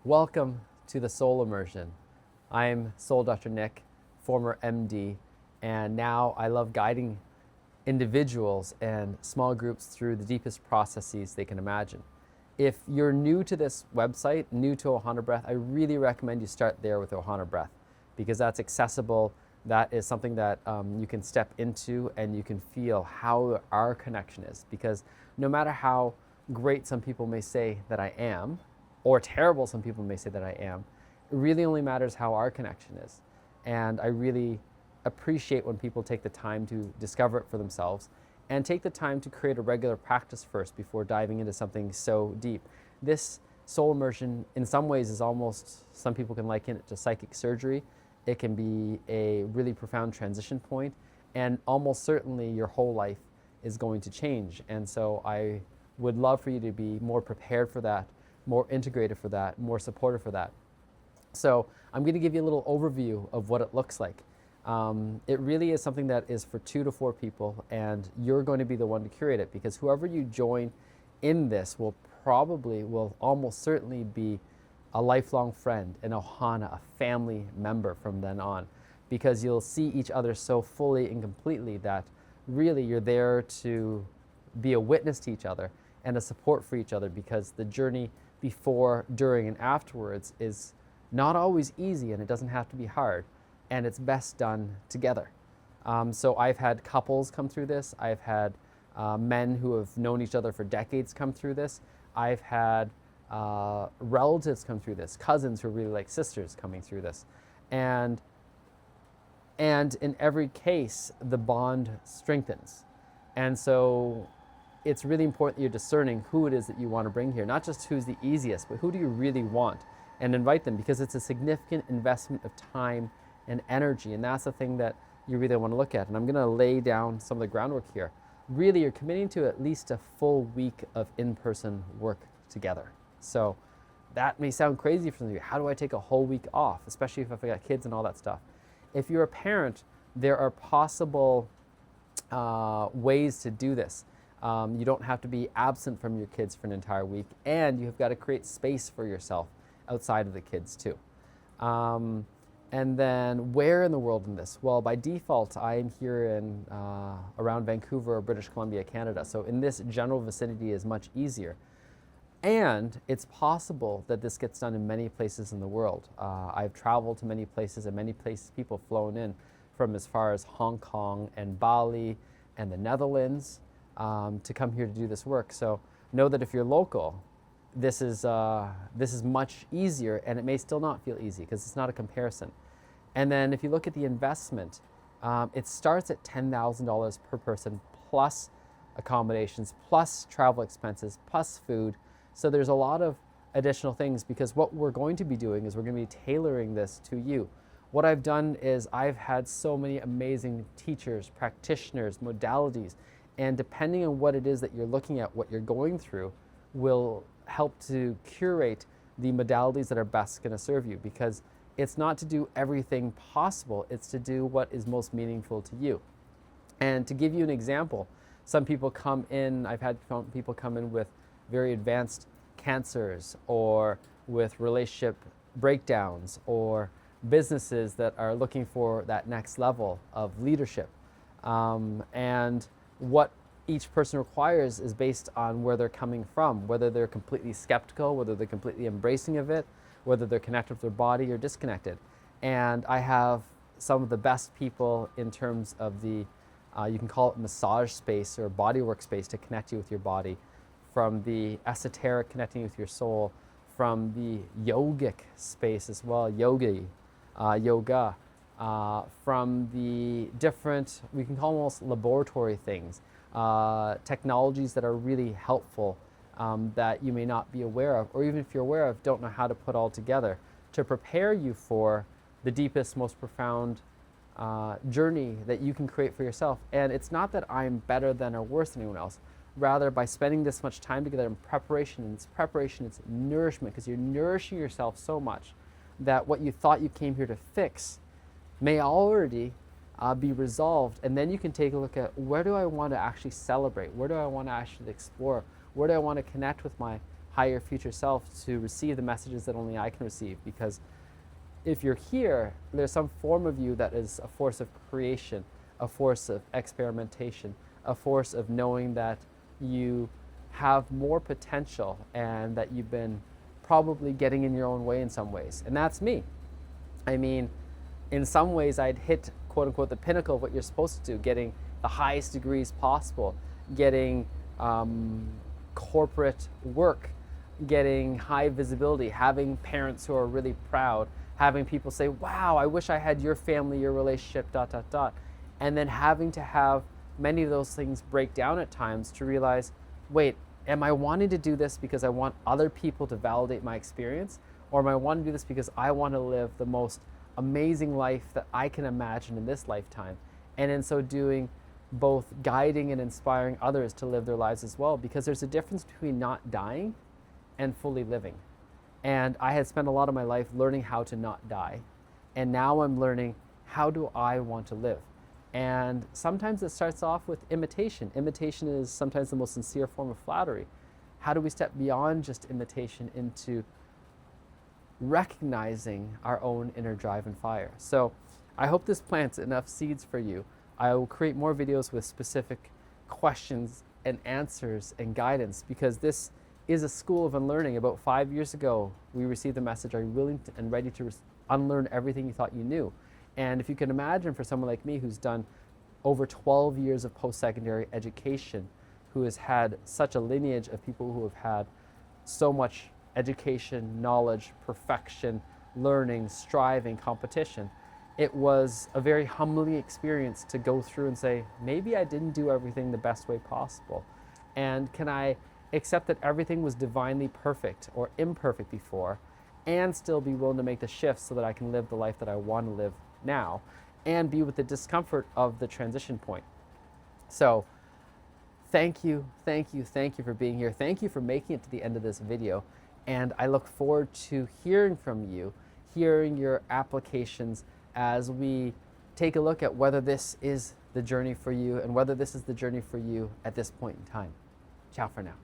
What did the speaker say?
Welcome to the Soul Immersion. I'm Soul Dr. Nick, former MD, and now I love guiding individuals and small groups through the deepest processes they can imagine. If you're new to this website, new to Ohana Breath, I really recommend you start there with Ohana Breath because that's accessible. That is something that you can step into and you can feel how our connection is, because no matter how great some people may say that I am, or terrible some people may say that I am, it really only matters how our connection is. And I really appreciate when people take the time to discover it for themselves and take the time to create a regular practice first before diving into something so deep. This soul immersion in some ways is almost, some people can liken it to psychic surgery. It can be a really profound transition point, and almost certainly your whole life is going to change. And so I would love for you to be more prepared for that, more integrated for that, more supportive for that. So I'm going to give you a little overview of what it looks like. It really is something that is for 2 to 4 people, and you're going to be the one to curate it, because whoever you join in this will almost certainly be a lifelong friend, an Ohana, a family member from then on, because you'll see each other so fully and completely that really you're there to be a witness to each other and a support for each other, because the journey before, during, and afterwards is not always easy, and it doesn't have to be hard, and it's best done together. So I've had couples come through this. I've had men who have known each other for decades come through this. I've had relatives come through this, cousins who are really like sisters coming through this. And in every case, the bond strengthens. And so it's really important that you're discerning who it is that you want to bring here, not just who's the easiest, but who do you really want, and invite them, because it's a significant investment of time and energy, and that's the thing that you really want to look at. And I'm going to lay down some of the groundwork here. Really, you're committing to at least a full week of in-person work together. So that may sound crazy for some of you. How do I take a whole week off, especially if I've got kids and all that stuff? If you're a parent, there are possible ways to do this. You don't have to be absent from your kids for an entire week, and you've got to create space for yourself outside of the kids too. And then where in the world in this? Well, by default, I am here in around Vancouver, British Columbia, Canada. So in this general vicinity is much easier. And it's possible that this gets done in many places in the world. I've traveled to many places, and many places people have flown in from as far as Hong Kong and Bali and the Netherlands to come here to do this work. So know that if you're local, this is much easier, and it may still not feel easy because it's not a comparison. And then if you look at the investment, it starts at $10,000 per person, plus accommodations, plus travel expenses, plus food. So there's a lot of additional things, because what we're going to be doing is we're going to be tailoring this to you. What I've done is I've had so many amazing teachers, practitioners, modalities, and depending on what it is that you're looking at, what you're going through, will help to curate the modalities that are best going to serve you, because it's not to do everything possible, it's to do what is most meaningful to you. And to give you an example, some people come in, I've had people come in with very advanced cancers, or with relationship breakdowns, or businesses that are looking for that next level of leadership. And what each person requires is based on where they're coming from, whether they're completely skeptical, whether they're completely embracing of it, whether they're connected with their body or disconnected. And I have some of the best people in terms of the, you can call it massage space or bodywork space, to connect you with your body, from the esoteric connecting with your soul, from the yogic space as well, yoga, from the different, we can call them almost laboratory things, technologies that are really helpful, that you may not be aware of, or even if you're aware of, don't know how to put all together, to prepare you for the deepest, most profound journey that you can create for yourself. And it's not that I'm better than or worse than anyone else. Rather, by spending this much time together in preparation, and it's preparation, it's nourishment, because you're nourishing yourself so much that what you thought you came here to fix may already be resolved. And then you can take a look at, where do I want to actually celebrate? Where do I want to actually explore? Where do I want to connect with my higher future self to receive the messages that only I can receive. Because if you're here, there's some form of you that is a force of creation, a force of experimentation, a force of knowing that you have more potential and that you've been probably getting in your own way in some ways. And that's me. I mean, in some ways I'd hit, quote unquote, the pinnacle of what you're supposed to do, getting the highest degrees possible, getting corporate work, getting high visibility, having parents who are really proud, having people say, wow, I wish I had your family, your relationship, ... And then having to have many of those things break down at times to realize, wait, am I wanting to do this because I want other people to validate my experience? Or am I wanting to do this because I want to live the most amazing life that I can imagine in this lifetime? And in so doing, both guiding and inspiring others to live their lives as well, because there's a difference between not dying and fully living. And I had spent a lot of my life learning how to not die. And now I'm learning, how do I want to live? And sometimes it starts off with imitation. Imitation is sometimes the most sincere form of flattery. How do we step beyond just imitation into recognizing our own inner drive and fire? So I hope this plants enough seeds for you. I will create more videos with specific questions and answers and guidance, because this is a school of unlearning. About 5 years ago, we received the message, are you willing and ready to unlearn everything you thought you knew? And if you can imagine, for someone like me who's done over 12 years of post-secondary education, who has had such a lineage of people who have had so much education, knowledge, perfection, learning, striving, competition, it was a very humbling experience to go through and say, maybe I didn't do everything the best way possible. And can I accept that everything was divinely perfect or imperfect before, and still be willing to make the shift so that I can live the life that I want to live now, and be with the discomfort of the transition point. So thank you for being here. Thank you for making it to the end of this video. And I look forward to hearing from you, hearing your applications as we take a look at whether this is the journey for you and whether this is the journey for you at this point in time. Ciao for now.